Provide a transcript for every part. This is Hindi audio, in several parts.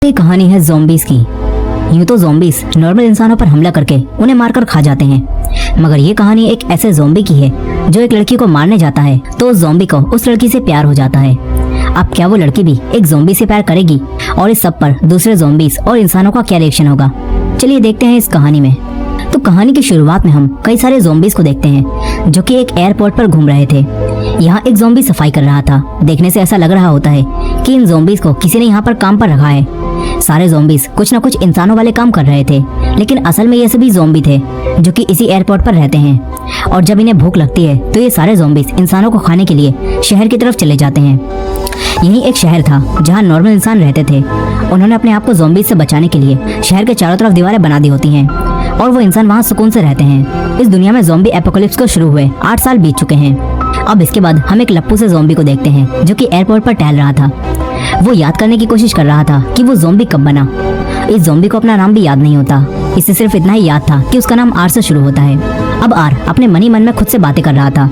ये कहानी है ज़ॉम्बीज़ की। यूँ तो ज़ॉम्बीज़ नॉर्मल इंसानों पर हमला करके उन्हें मारकर खा जाते हैं, मगर ये कहानी एक ऐसे ज़ॉम्बी की है जो एक लड़की को मारने जाता है तो उस ज़ॉम्बी को उस लड़की से प्यार हो जाता है। अब क्या वो लड़की भी एक ज़ॉम्बी से प्यार करेगी और इस सब पर दूसरे ज़ॉम्बीज़ और इंसानों का क्या रिएक्शन होगा, चलिए देखते हैं इस कहानी में। तो कहानी की शुरुआत में हम कई सारे ज़ॉम्बीज़ को देखते हैं जो कि एक एयरपोर्ट पर घूम रहे थे। यहाँ एक ज़ॉम्बी सफाई कर रहा था। देखने से ऐसा लग रहा होता है कि इन ज़ॉम्बीज़ को किसी ने यहाँ पर काम पर रखा है। सारे ज़ॉम्बीज़ कुछ न कुछ इंसानों वाले काम कर रहे थे, लेकिन असल में ये सभी ज़ॉम्बी थे जो कि इसी एयरपोर्ट पर रहते हैं। और जब इन्हें भूख लगती है तो ये सारे ज़ॉम्बीज़ इंसानों को खाने के लिए शहर की तरफ चले जाते हैं। यही एक शहर था जहाँ नॉर्मल इंसान रहते थे। उन्होंने अपने आप को ज़ॉम्बीज़ से बचाने के लिए शहर के चारों तरफ दीवारें बना दी होती हैं और वो इंसान वहाँ सुकून से रहते हैं। इस दुनिया में ज़ॉम्बी एपोकलिप्स को शुरू हुए 8 साल बीत चुके हैं। अब इसके बाद हम एक लप्पू से ज़ॉम्बी को देखते हैं जो कि एयरपोर्ट पर टहल रहा था। वो याद करने की कोशिश कर रहा था कि वो ज़ॉम्बी कब बना। इस ज़ॉम्बी को अपना नाम भी याद नहीं होता, इसे सिर्फ इतना ही याद था कि उसका नाम आर से शुरू होता है। अब आर अपने मन ही मन में खुद से बातें कर रहा था।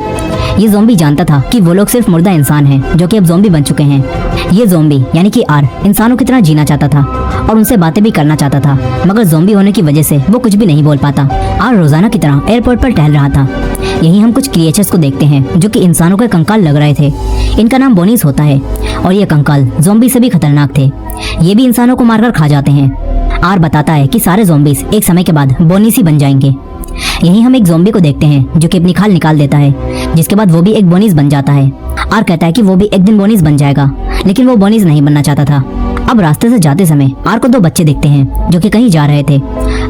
ये ज़ॉम्बी जानता था कि वो लोग सिर्फ मुर्दा इंसान हैं जो कि अब ज़ॉम्बी बन चुके हैं। ये ज़ॉम्बी यानी कि आर इंसानों की तरह जीना चाहता था और उनसे बातें भी करना चाहता था, मगर ज़ॉम्बी होने की वजह से वो कुछ भी नहीं बोल पाता। आर रोजाना की तरह एयरपोर्ट पर टहल रहा था। यहीं हम कुछ क्रिएचर्स को देखते हैं जो कि इंसानों के कंकाल लग रहे थे। इनका नाम बोनीस होता है और ये कंकाल ज़ॉम्बी से भी खतरनाक थे। ये भी इंसानों को मारकर खा जाते हैं। आर बताता है कि सारे ज़ॉम्बीज़ एक समय के बाद बोनीस ही बन जाएंगे। यहीं हम एक ज़ॉम्बी को देखते हैं जो कि अपनी खाल निकाल देता है, जिसके बाद वो भी एक बोनीस बन जाता है। आर कहता है कि वो भी एक दिन बोनीस बन जाएगा, लेकिन वो बोनीस नहीं बनना चाहता था। अब रास्ते से जाते समय आर को 2 बच्चे दिखते हैं जो कि कहीं जा रहे थे।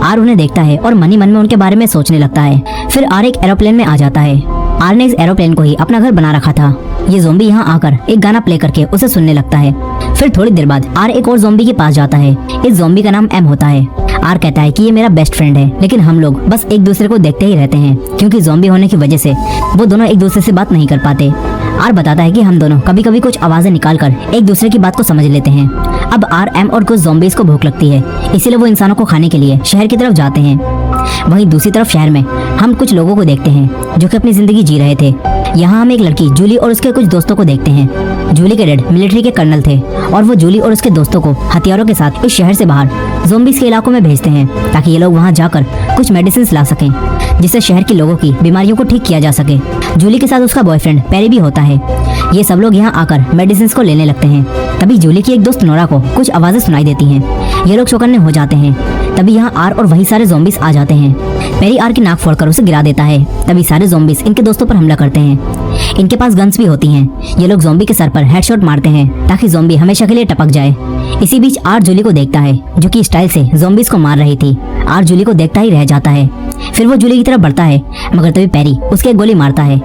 आर उन्हें देखता है और मन ही मन में उनके बारे में सोचने लगता है। फिर आर एक एरोप्लेन में आ जाता है। आर ने इस एरोप्लेन को ही अपना घर बना रखा था। ये ज़ॉम्बी यहाँ आकर एक गाना प्ले करके उसे सुनने लगता है। फिर थोड़ी देर बाद आर एक और ज़ॉम्बी के पास जाता है। इस ज़ॉम्बी का नाम एम होता है। आर कहता है कि ये मेरा बेस्ट फ्रेंड है, लेकिन हम लोग बस एक दूसरे को देखते ही रहते हैं क्योंकि ज़ॉम्बी होने की वजह से वो दोनों एक दूसरे से बात नहीं कर पाते। आर बताता है कि हम दोनों कभी कभी कुछ आवाजें निकालकर एक दूसरे की बात को समझ लेते हैं। अब आर, एम और कुछ ज़ॉम्बीज़ को भूख लगती है, इसीलिए वो इंसानों को खाने के लिए शहर की तरफ जाते हैं। वहीं दूसरी तरफ शहर में हम कुछ लोगों को देखते हैं जो कि अपनी जिंदगी जी रहे थे। यहाँ हम एक लड़की जूली और उसके कुछ दोस्तों को देखते हैं। जूली के डैड मिलिट्री के कर्नल थे और वो जूली और उसके दोस्तों को हथियारों के साथ इस शहर से बाहर ज़ॉम्बीज़ के इलाकों में भेजते हैं ताकि ये लोग वहाँ जाकर कुछ मेडिसिन ला सकें जिससे शहर के लोगों की बीमारियों को ठीक किया जा सके। जूली के साथ उसका बॉयफ्रेंड पेरी भी होता है। ये सब लोग यहाँ आकर मेडिसिन को लेने लगते हैं। तभी जूली की एक दोस्त नोरा को कुछ आवाजें सुनाई देती हैं। ये लोग चौकन्ने हो जाते हैं। तभी यहाँ आर और वही सारे ज़ॉम्बीज़ आ जाते हैं। पेरी आर की नाक फोड़कर उसे गिरा देता है। तभी सारे ज़ॉम्बीज़ इनके दोस्तों पर हमला करते हैं। इनके पास गन्स भी होती हैं। ये लोग ज़ॉम्बी के सर पर हेडशॉट मारते हैं ताकि ज़ॉम्बी हमेशा के लिए टपक जाए। इसी बीच आर जूली को देखता है जो कि स्टाइल से ज़ॉम्बीज़ को मार रही थी। आर जूली को देखता ही रह जाता है। फिर वो जूली की तरफ बढ़ता है, मगर तभी पेरी उसके एक गोली मारता है,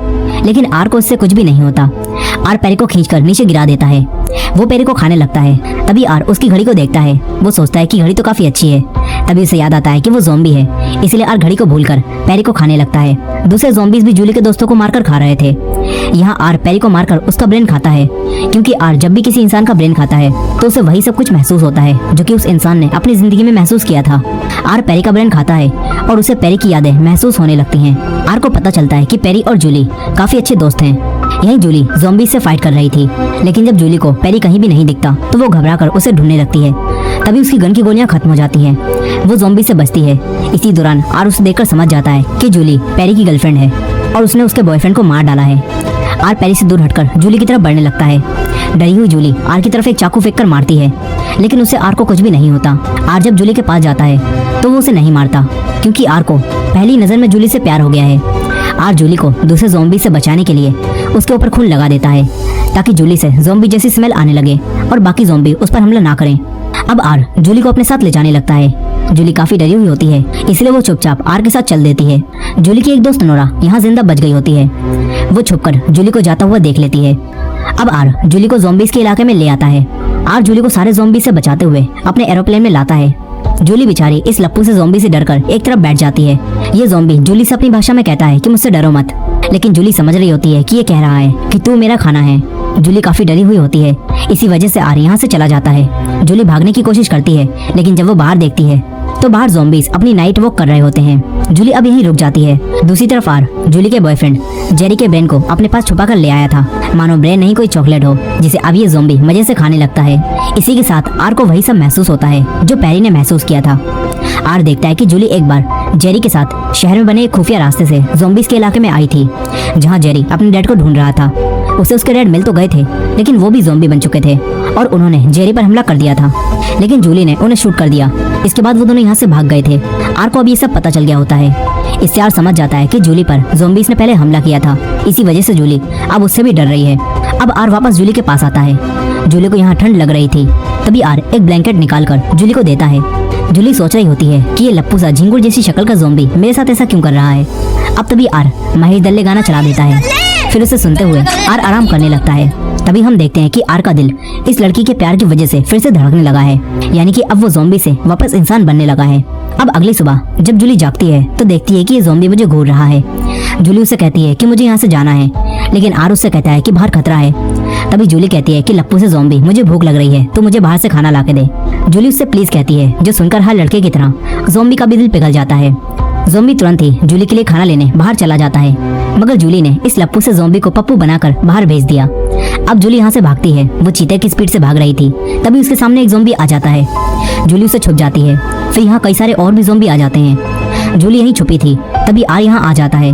लेकिन आर को उससे कुछ भी नहीं होता। आर पेरी को खींचकर नीचे गिरा देता है। वो पेरी को खाने लगता है। तभी आर उसकी घड़ी को देखता है। वो सोचता है कि घड़ी तो काफी अच्छी है। तभी उसे याद आता है कि वो ज़ॉम्बी है, इसलिए आर घड़ी को भूलकर पेरी को खाने लगता है। दूसरे ज़ॉम्बीज़ भी जूली के दोस्तों को मारकर खा रहे थे। यहाँ आर पेरी को मारकर उसका ब्रेन खाता है, क्योंकि आर जब भी किसी इंसान का ब्रेन खाता है तो उसे वही सब कुछ महसूस होता है जो कि उस इंसान ने अपनी जिंदगी में महसूस किया था। आर पेरी का ब्रेन खाता है और उसे पेरी की यादें महसूस होने लगती हैं। आर को पता चलता है कि पेरी और जूली काफी अच्छे दोस्त हैं। यही जूली ज़ॉम्बी से फाइट कर रही थी, लेकिन जब जूली को पेरी कहीं भी नहीं दिखता तो वो घबराकर उसे ढूंढने लगती है। तभी उसकी गन की गोलियां खत्म हो जाती हैं। वो ज़ॉम्बी से बचती है। इसी दौरान आर उसे देखकर समझ जाता है कि जूली पेरी की गर्लफ्रेंड है और उसने उसके बॉयफ्रेंड को मार डाला है। आर पेरी से दूर हटकर जूली की तरफ बढ़ने लगता है। डरी हुई जूली आर की तरफ एक चाकू फेंक कर मारती है, लेकिन उससे आर को कुछ भी नहीं होता। आर जब जूली के पास जाता है तो वो उसे नहीं मारता, क्योंकि आर को पहली नज़र में जूली से प्यार हो गया है। आर जूली को दूसरे ज़ॉम्बी से बचाने के लिए उसके ऊपर खून लगा देता है ताकि जूली से ज़ॉम्बी जैसी स्मेल आने लगे और बाकी ज़ॉम्बी उस पर हमला ना करें। अब आर जूली को अपने साथ ले जाने लगता है। जूली काफी डरी हुई होती है, इसलिए वो चुपचाप आर के साथ चल देती है। जूली की एक दोस्त नोरा यहाँ जिंदा बच गई होती है। वो छुपकर जूली को जाता हुआ देख लेती है। अब आर जूली को ज़ॉम्बीज़ के इलाके में ले आता है। आर जूली को सारे ज़ॉम्बी से बचाते हुए अपने एरोप्लेन में लाता है। जूली बेचारी इस लप्पू से ज़ॉम्बी से डरकर एक तरफ बैठ जाती है। ये ज़ॉम्बी जूली से अपनी भाषा में कहता है कि मुझसे डरो मत, लेकिन जूली समझ रही होती है कि ये कह रहा है कि तू मेरा खाना है। जूली काफी डरी हुई होती है, इसी वजह से आर यहाँ से चला जाता है। जूली भागने की कोशिश करती है, लेकिन जब वो बाहर देखती है तो बाहर ज़ॉम्बीज़ अपनी नाइट वॉक कर रहे होते हैं। जूली अब यहीं रुक जाती है। दूसरी तरफ आर जूली के बॉयफ्रेंड जेरी के ब्रेन को अपने पास छुपा कर ले आया था। मानो ब्रेन नहीं कोई चॉकलेट हो जिसे अब ये ज़ॉम्बी मजे से खाने लगता है। इसी के साथ आर को वही सब महसूस होता है जो पैरी ने महसूस किया था। आर देखता है कि जूली एक बार जेरी के साथ शहर में बने एक खुफिया रास्ते से ज़ॉम्बीज़ के इलाके में आई थी, जहाँ जेरी अपने डैड को ढूंढ रहा था। उसे उसके डैड मिल तो गए थे, लेकिन वो भी ज़ॉम्बी बन चुके थे और उन्होंने जेरी पर हमला कर दिया था, लेकिन जूली ने उन्हें शूट कर दिया। इसके बाद वो दोनों यहाँ से भाग गए थे। आर को अब ये सब पता चल गया होता है। इससे आर समझ जाता है कि जूली पर ज़ॉम्बीज़ ने पहले हमला किया था। इसी वजह से जूली अब उससे भी डर रही है। अब आर वापस जूली के पास आता है। जूली को यहाँ ठंड लग रही थी, तभी आर एक ब्लैंकेट निकालकर जूली को देता है। जूली सोच रही होती है कि ये लप्पू सा झिंगुर जैसी शक्ल का ज़ॉम्बी मेरे साथ ऐसा क्यों कर रहा है। अब तभी आर महेश दल्ले गाना चला देता है। फिर उसे सुनते हुए आर आराम करने लगता है। तभी हम देखते हैं कि आर का दिल इस लड़की के प्यार की वजह से फिर से धड़कने लगा है, यानी कि अब वो ज़ॉम्बी से वापस इंसान बनने लगा है। अब अगली सुबह जब जूली जागती है तो देखती है कि ये ज़ॉम्बी मुझे घूर रहा है। जूली उसे कहती है कि मुझे यहाँ से जाना है, लेकिन आर उससे कहता है कि बाहर खतरा है। तभी जूली कहती है कि लप्पू से ज़ॉम्बी, मुझे भूख लग रही है तो मुझे बाहर से खाना ला के दे। जूली उससे प्लीज कहती है, जो सुनकर हर लड़के की तरह ज़ॉम्बी का भी दिल पिघल जाता है। ज़ॉम्बी तुरंत ही जूली के लिए खाना लेने बाहर चला जाता है, मगर जूली ने इस लप्पू से ज़ॉम्बी को पप्पू बनाकर बाहर भेज दिया। अब जूली यहाँ से भागती है। वो चीते की स्पीड से भाग रही थी, तभी उसके सामने एक ज़ॉम्बी आ जाता है। जूली उसे छुप जाती है। फिर यहाँ कई सारे और भी ज़ॉम्बी आ जाते हैं। जूली यहीं छुपी थी, तभी आर यहाँ आ जाता है।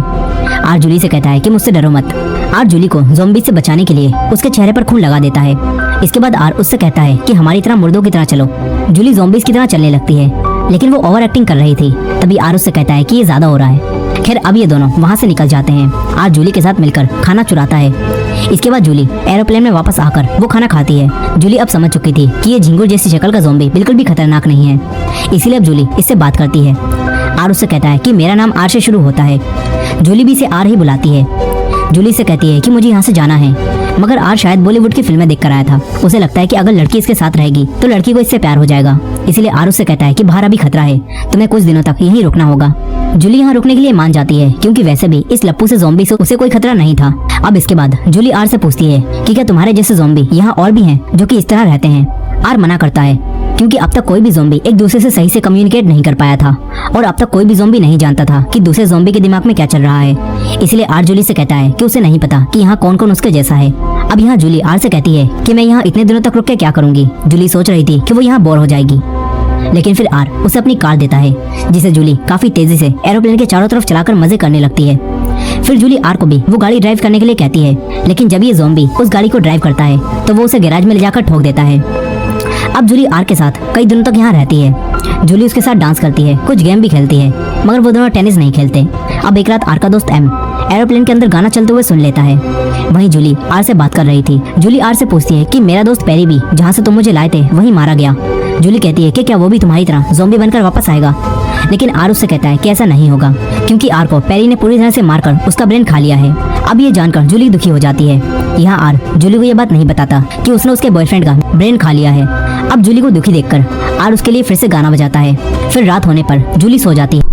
आर जूली से कहता है कि मुझसे डरो मत। आर जूली को ज़ॉम्बी से बचाने के लिए उसके चेहरे पर खून लगा देता है। इसके बाद आर उससे कहता है कि हमारी तरह मुर्दों की तरह चलो। जूली ज़ॉम्बीज़ की तरह चलने लगती है, लेकिन वो ओवर एक्टिंग कर रही थी। तभी आर उससे कहता है कि ये ज्यादा हो रहा है। खैर अब ये दोनों वहाँ से निकल जाते हैं। आर जूली के साथ मिलकर खाना चुराता है। इसके बाद जूली एरोप्लेन में वापस आकर वो खाना खाती है। जूली अब समझ चुकी थी कि ये झिंगुर जैसी शक्ल का ज़ॉम्बी बिल्कुल भी खतरनाक नहीं है, इसीलिए अब जूली इससे बात करती है। आर उससे कहता है कि मेरा नाम आर से शुरू होता है। जूली भी इसे आर ही बुलाती है। जूली से कहती है कि मुझे यहाँ से जाना है, मगर आर शायद बॉलीवुड की फिल्में देखकर आया था। उसे लगता है कि अगर लड़की इसके साथ रहेगी तो लड़की को इससे प्यार हो जाएगा, इसलिए आर उससे कहता है कि बाहर अभी खतरा है, तुम्हें कुछ दिनों तक यहीं रुकना होगा। जूली यहाँ रुकने के लिए मान जाती है, क्योंकि वैसे भी इस लप्पू से ज़ॉम्बी से उसे कोई खतरा नहीं था। अब इसके बाद जूली आर से पूछती है कि क्या तुम्हारे जैसे ज़ॉम्बी यहाँ और भी हैं जो कि इस तरह रहते हैं। आर मना करता है, क्योंकि अब तक कोई भी ज़ॉम्बी एक दूसरे से सही से कम्युनिकेट नहीं कर पाया था, और अब तक कोई भी ज़ॉम्बी नहीं जानता था कि दूसरे ज़ॉम्बी के दिमाग में क्या चल रहा है। इसलिए आर जूली से कहता है कि उसे नहीं पता कि यहाँ कौन कौन उसके जैसा है। अब यहाँ जूली आर से कहती है कि मैं यहाँ इतने दिनों तक रुक के क्या करूंगी। जूली सोच रही थी कि वो यहाँ बोर हो जाएगी, लेकिन फिर आर उसे अपनी कार देता है, जिसे जूली काफी तेजी से एरोप्लेन के चारों तरफ चलाकर मजे करने लगती है। फिर जूली आर को भी वो गाड़ी ड्राइव करने के लिए कहती है, लेकिन जब ये ज़ॉम्बी उस गाड़ी को ड्राइव करता है तो वो उसे गैराज में ले जाकर ठोक देता है। अब जूली आर के साथ कई दिनों तक यहाँ रहती है। जूली उसके साथ डांस करती है, कुछ गेम भी खेलती है, मगर वो दोनों टेनिस नहीं खेलते। अब एक रात आर का दोस्त एम एरोप्लेन के अंदर गाना चलते हुए सुन लेता है। वहीं जूली आर से बात कर रही थी। जूली आर से पूछती है कि मेरा दोस्त पेरी भी जहाँ से तुम मुझे लाए थे वहीं मारा गया। जूली कहती है कि क्या वो भी तुम्हारी तरह ज़ॉम्बी बनकर वापस आएगा, लेकिन आर उससे कहता है कि ऐसा नहीं होगा, क्योंकि आर को पेरी ने पूरी तरह से मारकर उसका ब्रेन खा लिया है। अब ये जानकर जूली दुखी हो जाती है। यहाँ आर जूली को ये बात नहीं बताता कि उसने उसके बॉयफ्रेंड का ब्रेन खा लिया है। अब जूली को दुखी देखकर आर उसके लिए फिर से गाना बजाता है। फिर रात होने पर जूली सो जाती है।